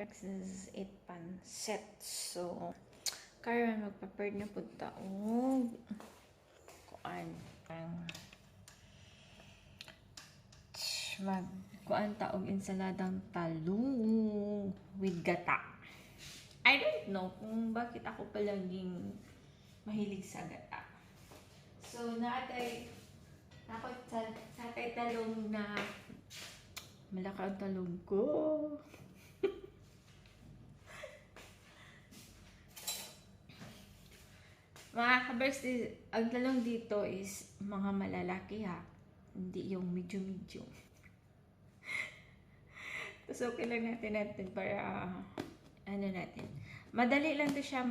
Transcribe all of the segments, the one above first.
Alexis eat pancit. So, karon magpa-prepare na pud ta og kuan kuan ta og ensaladang talong with gata. I don't know kung bakit ako palaging mahilig sa gata. So, natay talong na malaki ang talong ko. Mga kabers, ang talong dito is mga malalaki ha. Hindi yung medyo-medyo. So, okay lang natin para natin. Madali lang to siya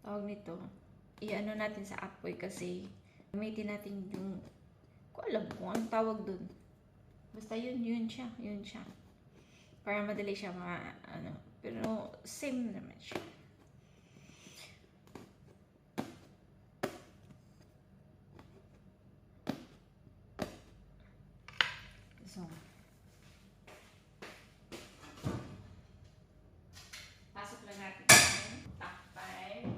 tawag nito. I-ano natin sa apoy kasi gamitin natin yung alam ko ang tawag dun. Basta yun siya. Para madali siya pero same naman siya. So, pasok lang natin yung takpay.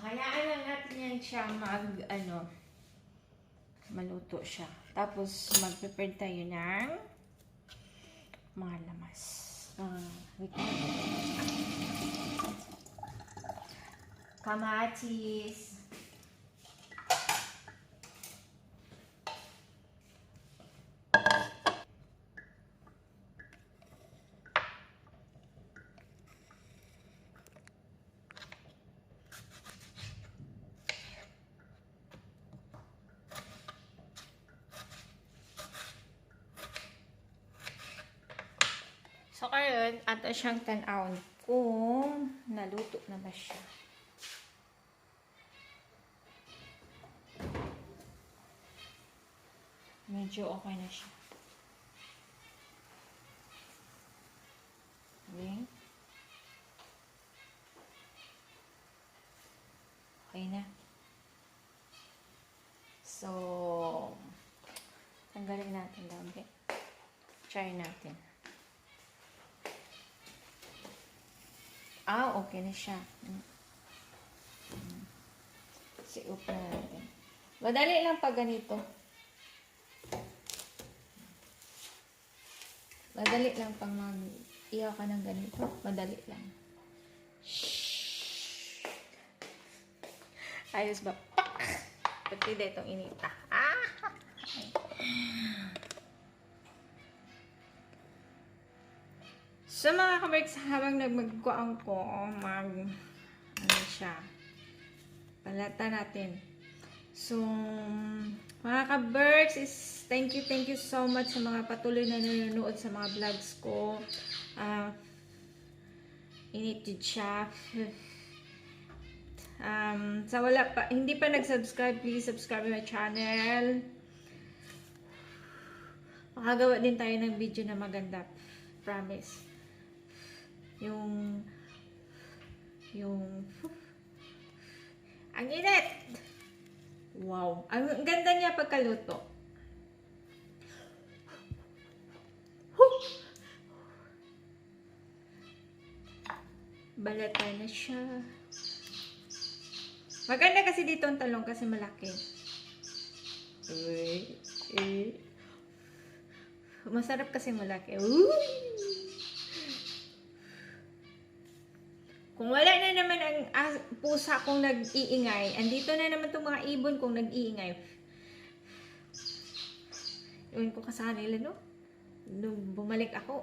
Hayaan lang natin yan siya maluto siya. Tapos, mag-prepare tayo ng mga lamas. Kamatis. So, karon ato siyang tan-awon kung naluto na ba siya. Medyo okay na siya. Okay. Okay na. So, tanggalin natin daw. Okay. Try natin. Okay na siya. Siup na natin. Madali lang pag ganito. Madali lang pag mag-iyaw ka ng ganito. Madali lang. Ayos ba? Pati dito itong inita. So mga kaberks, habang nagmagkuang ko, siya. Palata natin. So, mga kaberks, thank you so much sa mga patuloy na nanonood sa mga vlogs ko. Initid siya. Sa hindi pa nag-subscribe, please subscribe my channel. Makagawa din tayo ng video na maganda. Promise. Yung ang init. Wow. Ang ganda niya pagkaluto. Balata na siya. Maganda kasi dito ang talong kasi malaki. Masarap kasi malaki. Kung wala na naman ang pusa kong nag-iingay, andito na naman itong mga ibon kong nag-iingay. Iwan ko sa kanila, no? Nung bumalik ako,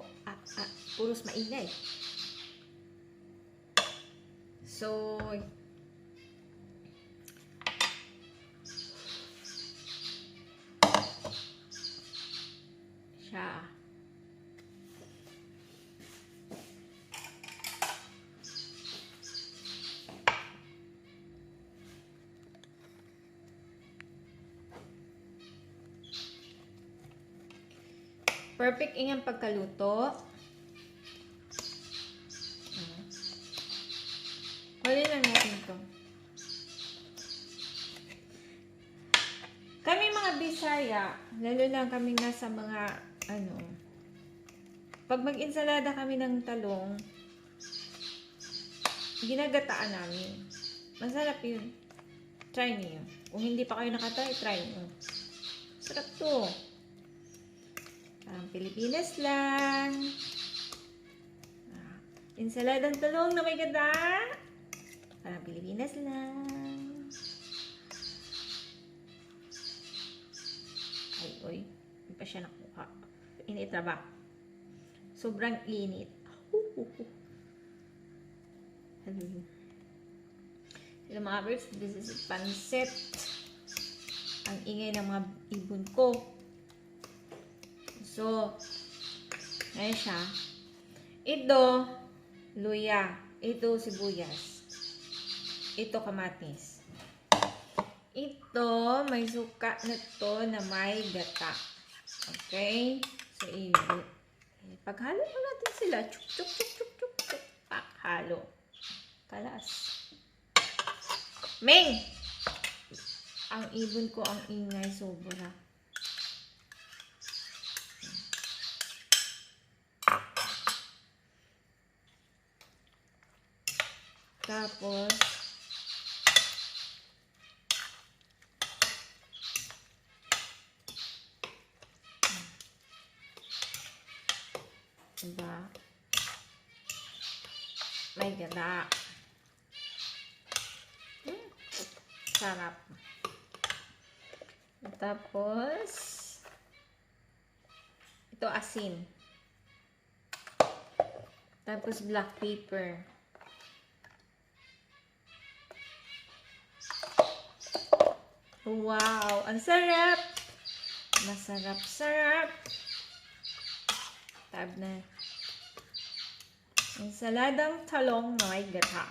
puros maingay. So, siya. Perfect iyang pagkaluto. Huli lang natin to. Kami mga Bisaya, lalo na kami nasa mga, pag mag-insalada kami ng talong, ginagataan namin. Masarap yun. Try niyo. Kung hindi pa kayo nakatry, try niyo. Sarap to. Parang Pilipinas lang. Insaladang talong na may gata. Parang Pilipinas lang. Ay, oy. Hindi pa siya nakuha. Init na ba? Sobrang init. Hello. Hello mga birds. This is pancit. Ang ingay ng mga ibon ko. So, ngayon siya. Ito, luya. Ito, sibuyas. Ito, kamatis. Ito, may suka na to na may gata. Okay? So, paghalo mo natin sila. Chuk, chuk, chuk, chuk, chuk, chuk. Paghalo. Kalas. Ming! Ang ibon ko ang ingay sobra. Tapos, diba? May gata. Sarap. Tapos, ito asin. Tapos black pepper. Wow! Ang sarap! Masarap-sarap! Tab na. Insaladang talong na may gata.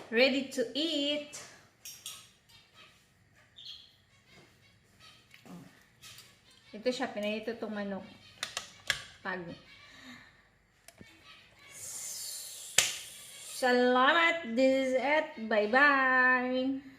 Ready to eat! Ito siya, pinahito itong manok. Salamat! This is it. Bye-bye!